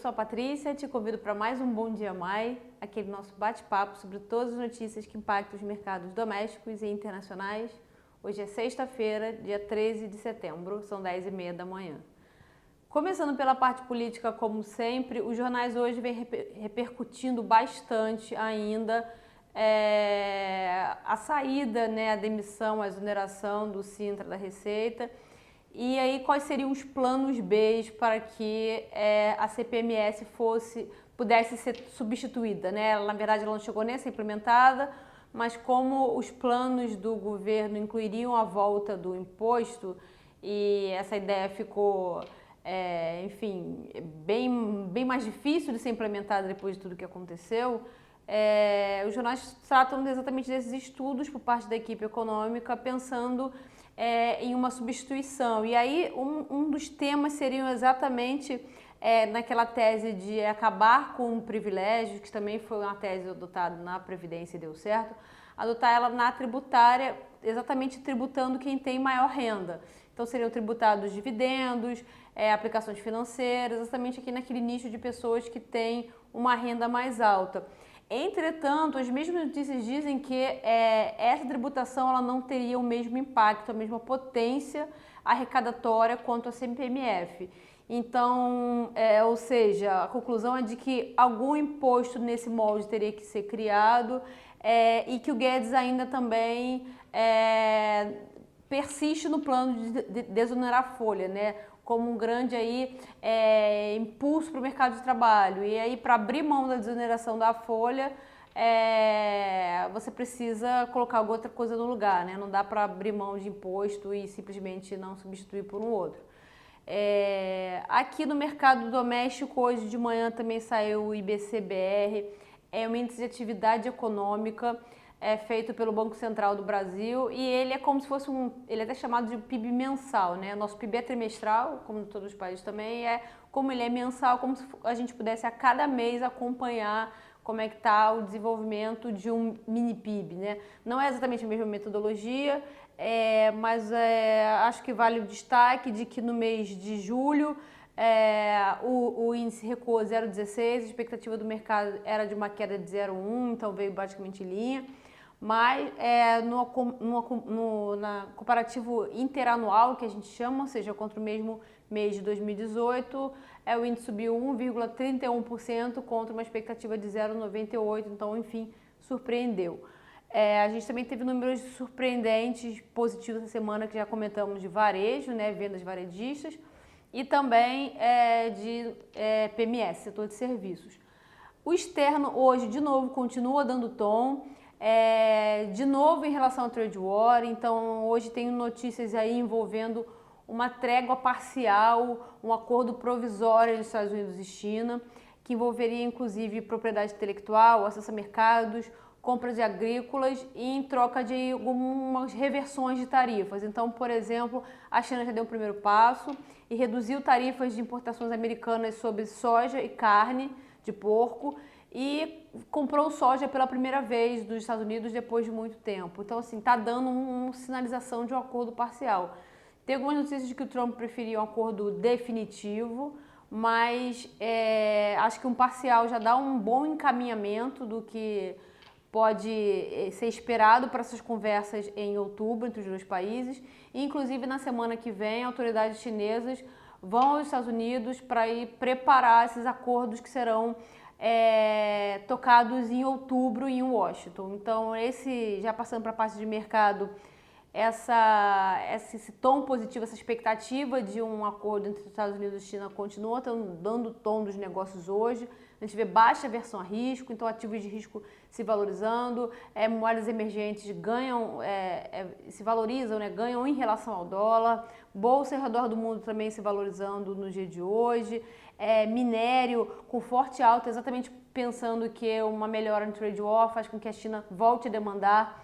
sou a Patrícia, te convido para mais um Bom Dia Mai, aquele nosso bate-papo sobre todas as notícias que impactam os mercados domésticos e internacionais. Hoje é sexta-feira, dia 13 de setembro, são 10h30 da manhã. Começando pela parte política, como sempre, os jornais hoje vêm repercutindo bastante ainda a saída, a demissão, a exoneração do Cintra da Receita. E aí, quais seriam os planos B para que a CPMS pudesse ser substituída, Ela, na verdade, ela não chegou nem a ser implementada, mas como os planos do governo incluiriam a volta do imposto e essa ideia ficou, enfim, bem mais difícil de ser implementada depois de tudo que aconteceu, os jornais tratam exatamente desses estudos por parte da equipe econômica, pensando em uma substituição. E aí um dos temas seriam exatamente naquela tese de acabar com privilégios, que também foi uma tese adotada na Previdência e deu certo, adotar ela na tributária, exatamente tributando quem tem maior renda. Então seriam tributados dividendos, aplicações financeiras, exatamente aqui naquele nicho de pessoas que têm uma renda mais alta. Entretanto, as mesmas notícias dizem que essa tributação ela não teria o mesmo impacto, a mesma potência arrecadatória quanto a CPMF. Então, ou seja, a conclusão é de que algum imposto nesse molde teria que ser criado e que o Guedes ainda também persiste no plano de desonerar a folha, como um grande impulso para o mercado de trabalho. E aí, para abrir mão da desoneração da folha, você precisa colocar alguma outra coisa no lugar, Não dá para abrir mão de imposto e simplesmente não substituir por um outro. Aqui no mercado doméstico, hoje de manhã também saiu o IBC-BR, um índice de atividade econômica feito pelo Banco Central do Brasil, e ele é como se fosse ele é até chamado de PIB mensal, Nosso PIB é trimestral, como em todos os países também, como ele é mensal, como se a gente pudesse a cada mês acompanhar como é que está o desenvolvimento de um mini PIB, Não é exatamente a mesma metodologia, mas acho que vale o destaque de que no mês de julho o índice recuou 0,16, a expectativa do mercado era de uma queda de 0,1, então veio basicamente em linha. Mas na comparativo interanual, que a gente chama, ou seja, contra o mesmo mês de 2018, o índice subiu 1,31% contra uma expectativa de 0,98%, então, enfim, surpreendeu. A gente também teve números surpreendentes, positivos essa semana, que já comentamos, de varejo, vendas varejistas, e também de PMS, setor de serviços. O externo hoje, de novo, continua dando tom, de novo em relação ao trade war. Então hoje tem notícias aí envolvendo uma trégua parcial, um acordo provisório entre Estados Unidos e China, que envolveria inclusive propriedade intelectual, acesso a mercados, compra de agrícolas e em troca de algumas reversões de tarifas. Então, por exemplo, a China já deu o primeiro passo e reduziu tarifas de importações americanas sobre soja e carne de porco e comprou soja pela primeira vez dos Estados Unidos depois de muito tempo. Então, assim, está dando uma sinalização de um acordo parcial. Tem algumas notícias de que o Trump preferia um acordo definitivo, mas acho que um parcial já dá um bom encaminhamento do que pode ser esperado para essas conversas em outubro entre os dois países. E, inclusive, na semana que vem, autoridades chinesas vão aos Estados Unidos para ir preparar esses acordos que serão tocados em outubro em Washington. Então, já passando para a parte de mercado, esse tom positivo, essa expectativa de um acordo entre os Estados Unidos e China continua dando tom dos negócios hoje. A gente vê baixa aversão a risco, então ativos de risco se valorizando, moedas emergentes ganham, se valorizam, ganham em relação ao dólar, bolsa ao redor do mundo também se valorizando no dia de hoje, minério com forte alta, exatamente pensando que uma melhora no trade war faz com que a China volte a demandar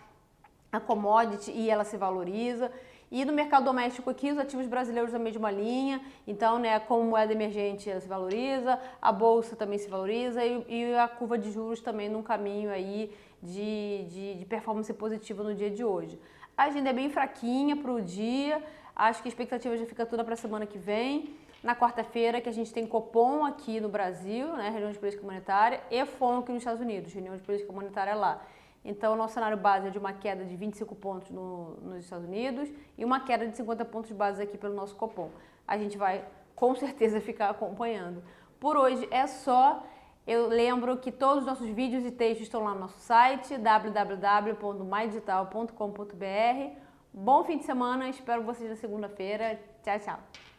a commodity e ela se valoriza. E no mercado doméstico aqui, os ativos brasileiros da mesma linha, então, como moeda emergente ela se valoriza, a bolsa também se valoriza e a curva de juros também num caminho aí de performance positiva no dia de hoje. A agenda é bem fraquinha para o dia, acho que a expectativa já fica toda para a semana que vem. na quarta-feira, que a gente tem Copom aqui no Brasil, né, reunião de política monetária, e FONC aqui nos Estados Unidos, reunião de política monetária lá. Então, o nosso cenário base é de uma queda de 25 pontos nos Estados Unidos e uma queda de 50 pontos base aqui pelo nosso Copom. A gente vai, com certeza, ficar acompanhando. Por hoje é só. Eu lembro que todos os nossos vídeos e textos estão lá no nosso site, www.mydigital.com.br. Bom fim de semana, espero vocês na segunda-feira. Tchau, tchau!